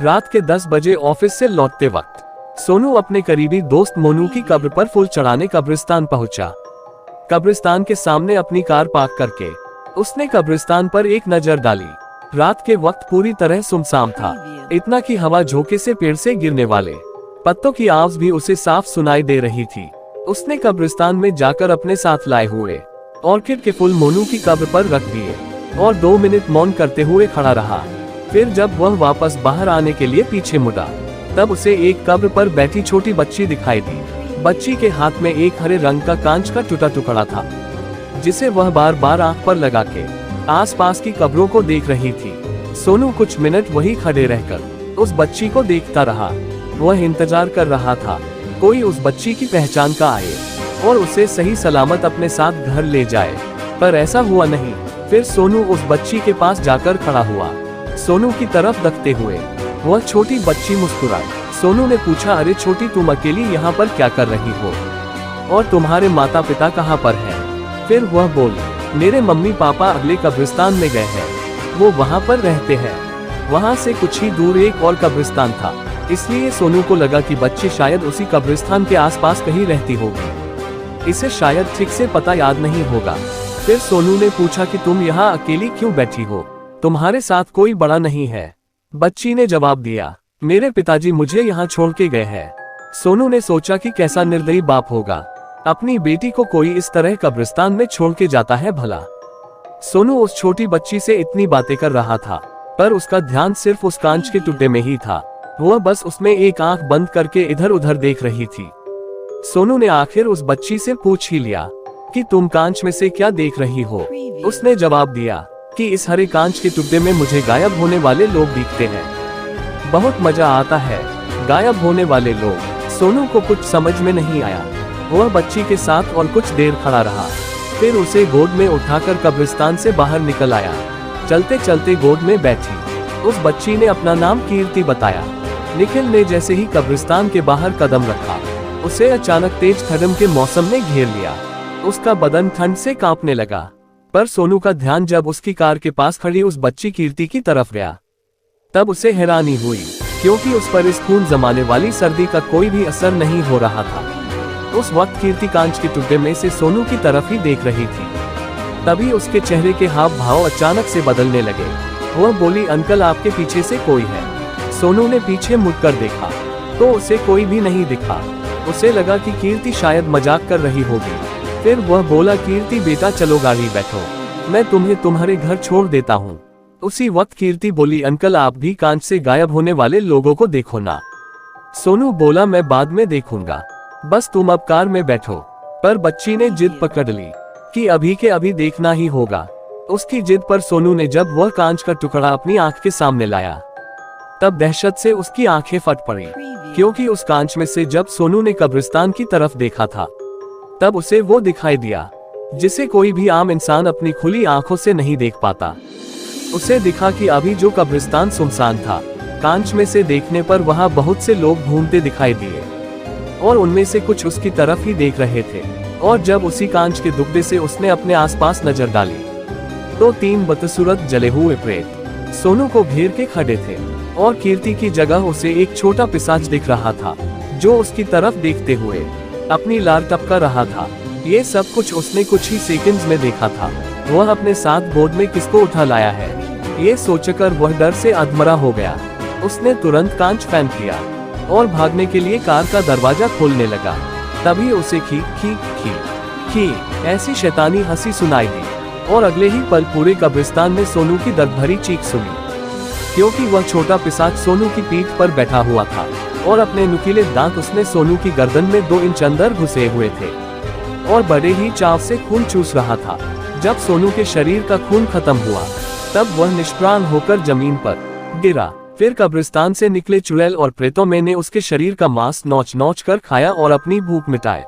रात के 10 बजे ऑफिस से लौटते वक्त सोनू अपने करीबी दोस्त मोनू की कब्र पर फूल चढ़ाने कब्रिस्तान पहुंचा। कब्रिस्तान के सामने अपनी कार पार्क करके उसने कब्रिस्तान पर एक नजर डाली। रात के वक्त पूरी तरह सुनसान था, इतना कि हवा झोंके से पेड़ से गिरने वाले पत्तों की आवाज भी उसे साफ सुनाई दे रही थी। उसने कब्रिस्तान में जाकर अपने साथ लाए हुए ऑर्किड के फूल मोनू की कब्र पर रख दिए और 2 मिनट मौन करते हुए खड़ा रहा। फिर जब वह वापस बाहर आने के लिए पीछे मुड़ा, तब उसे एक कब्र पर बैठी छोटी बच्ची दिखाई दी। बच्ची के हाथ में एक हरे रंग का कांच का टूटा टुकड़ा था, जिसे वह बार बार आंख पर लगा के आसपास की कब्रों को देख रही थी। सोनू कुछ मिनट वहीं खड़े रहकर उस बच्ची को देखता रहा। वह इंतजार कर रहा था कोई उस बच्ची की पहचान का आए और उसे सही सलामत अपने साथ घर ले जाए, पर ऐसा हुआ नहीं। फिर सोनू उस बच्ची के पास जाकर खड़ा हुआ। सोनू की तरफ देखते हुए वह छोटी बच्ची मुस्कुराई। सोनू ने पूछा, अरे छोटी, तुम अकेली यहाँ पर क्या कर रही हो और तुम्हारे माता पिता कहाँ पर हैं? फिर वह बोली, मेरे मम्मी पापा अगले कब्रिस्तान में गए हैं, वो वहाँ पर रहते हैं। वहाँ से कुछ ही दूर एक और कब्रिस्तान था, इसलिए सोनू को लगा कि बच्ची शायद उसी कब्रिस्तान के आसपास कहीं रहती होगी। इसे शायद ठीक से पता याद नहीं होगा। फिर सोनू ने पूछा कि तुम यहाँ अकेली क्यों बैठी हो, तुम्हारे साथ कोई बड़ा नहीं है? बच्ची ने जवाब दिया, मेरे पिताजी मुझे यहाँ छोड़ के गए हैं। सोनू ने सोचा कि कैसा निर्दयी बाप होगा, अपनी बेटी को कोई इस तरह कब्रिस्तान में छोड़ के जाता है भला। सोनू उस छोटी बच्ची से इतनी बातें कर रहा था, पर उसका ध्यान सिर्फ उस कांच के टुकड़े में ही था। वह बस उसमें एक आंख बंद करके इधर उधर देख रही थी। सोनू ने आखिर उस बच्ची से पूछ ही लिया कि तुम कांच में से क्या देख रही हो? उसने जवाब दिया कि इस हरे कांच के टुकड़े में मुझे गायब होने वाले लोग दिखते हैं, बहुत मजा आता है। गायब होने वाले लोग? सोनू को कुछ समझ में नहीं आया। वह बच्ची के साथ और कुछ देर खड़ा रहा, फिर उसे गोद में उठाकर कब्रिस्तान से बाहर निकल आया। चलते चलते गोद में बैठी उस बच्ची ने अपना नाम कीर्ति बताया। निखिल ने जैसे ही कब्रिस्तान के बाहर कदम रखा, उसे अचानक तेज ठंड के मौसम ने घेर लिया। उसका बदन ठंड से कांपने लगा, पर सोनू का ध्यान जब उसकी कार के पास खड़ी उस बच्ची कीर्ति की तरफ गया, तब उसे हैरानी हुई, क्योंकि उस पर इस खून जमाने वाली सर्दी का कोई भी असर नहीं हो रहा था। उस वक्त कीर्ति कांच के टुकड़े में से सोनू की तरफ ही देख रही थी। तभी उसके चेहरे के हाव भाव अचानक से बदलने लगे। वह बोली, अंकल, आपके पीछे से कोई है। सोनू ने पीछे मुड़कर देखा तो उसे कोई भी नहीं दिखा। उसे लगा कि कीर्ति शायद मजाक कर रही होगी। फिर वह बोला, कीर्ति बेटा चलो गाड़ी बैठो, मैं तुम्हें तुम्हारे घर छोड़ देता हूँ। उसी वक्त कीर्ति बोली, अंकल आप भी कांच से गायब होने वाले लोगों को देखो ना। सोनू बोला, मैं बाद में देखूंगा, बस तुम अब कार में बैठो। पर बच्ची ने जिद पकड़ ली कि अभी के अभी देखना ही होगा। उसकी जिद पर सोनू ने जब वह कांच का टुकड़ा अपनी आंख के सामने लाया, तब दहशत से उसकी आंखें फट पड़ी, क्योंकि उस कांच में से जब सोनू ने कब्रिस्तान की तरफ देखा था, तब उसे वो दिखाई दिया जिसे कोई भी आम इंसान अपनी खुली आंखों से नहीं देख पाता। उसे दिखा कि अभी जो कब्रिस्तान सुनसान था, कांच में से देखने पर वहां बहुत से लोग घूमते दिखाई दिए और उनमें से कुछ उसकी तरफ ही देख रहे थे। और जब उसी कांच के दुगड़े से उसने अपने आसपास नजर डाली, तो 3 बदसूरत जले हुए प्रेत सोनू को घेर के खड़े थे और कीर्ति की जगह उसे एक छोटा पिशाच दिख रहा था, जो उसकी तरफ देखते हुए अपनी लार टपका रहा था। ये सब कुछ उसने कुछ ही सेकंड्स में देखा था। वह अपने साथ गोद में किसको उठा लाया है, ये सोचकर वह डर से अधमरा हो गया। उसने तुरंत कांच फेंक दिया और भागने के लिए कार का दरवाजा खोलने लगा। तभी उसे खी खी खी खी ऐसी शैतानी हंसी सुनाई दी और अगले ही पल पूरे कब्रिस्तान में सोनू की दर्द भरी चीख सुनी, क्योंकि वह छोटा पिशाच सोनू की पीठ पर बैठा हुआ था और अपने नुकीले दांत उसने सोनू की गर्दन में 2 इंच अंदर घुसे हुए थे और बड़े ही चाव से खून चूस रहा था। जब सोनू के शरीर का खून खत्म हुआ, तब वह निष्प्राण होकर जमीन पर गिरा। फिर कब्रिस्तान से निकले चुड़ैल और प्रेतों में ने उसके शरीर का मांस नोच नोच कर खाया और अपनी भूख मिटाए।